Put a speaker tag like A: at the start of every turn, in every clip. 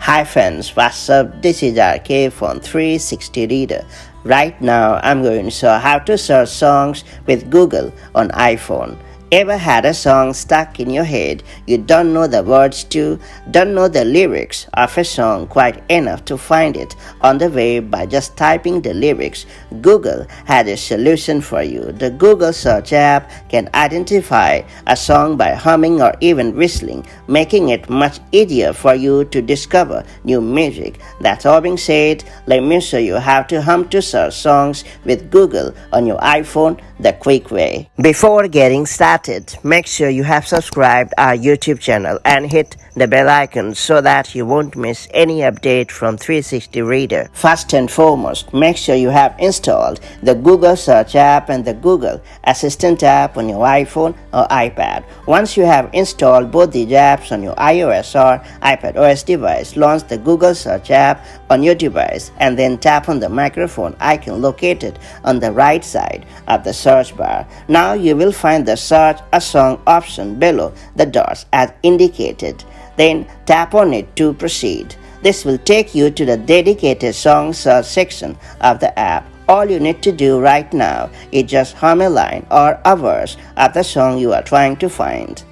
A: Hi friends, what's up? This is RK from 360 Reader. Right now I'm going to show how to search songs with Google on iPhone. Ever had a song stuck in your head you don't know the words to, don't know the lyrics of a song quite enough to find it on the web by just typing the lyrics? Google has a solution for you. The Google search app can identify a song by humming or even whistling, making it much easier for you to discover new music. That's all being said, let me show you how to hum to search songs with Google on your iPhone the quick way. Before getting started, make sure you have subscribed our YouTube channel and hit the bell icon so that you won't miss any update from 360 Reader. First and foremost, make sure you have installed the Google Search app and the Google Assistant app on your iPhone or iPad. Once you have installed both these apps on your iOS or iPadOS device, launch the Google Search app on your device and then tap on the microphone icon located on the right side of the search bar. Now you will find the Search a Song option below the dots as indicated. Then tap on it to proceed. This will take you to the dedicated song search section of the app. All you need to do right now is just hum a line or a verse of the song you are trying to find.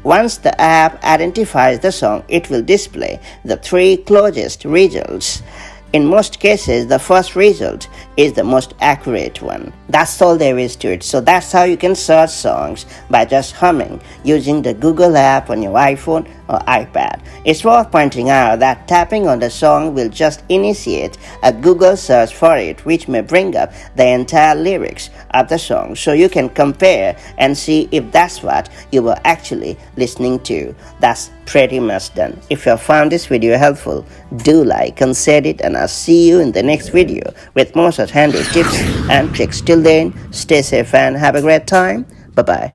A: Once the app identifies the song, it will display the three closest results. In most cases, the first result is the most accurate one. That's all there is to it. So that's how you can search songs by just humming using the Google app on your iPhone or iPad. It's worth pointing out that tapping on the song will just initiate a Google search for it, which may bring up the entire lyrics of the song, so you can compare and see if that's what you were actually listening to. That's pretty much done. If you have found this video helpful, do like and share it, and I'll see you in the next video with more such handy tips and tricks. Till then, stay safe and have a great time. Bye bye.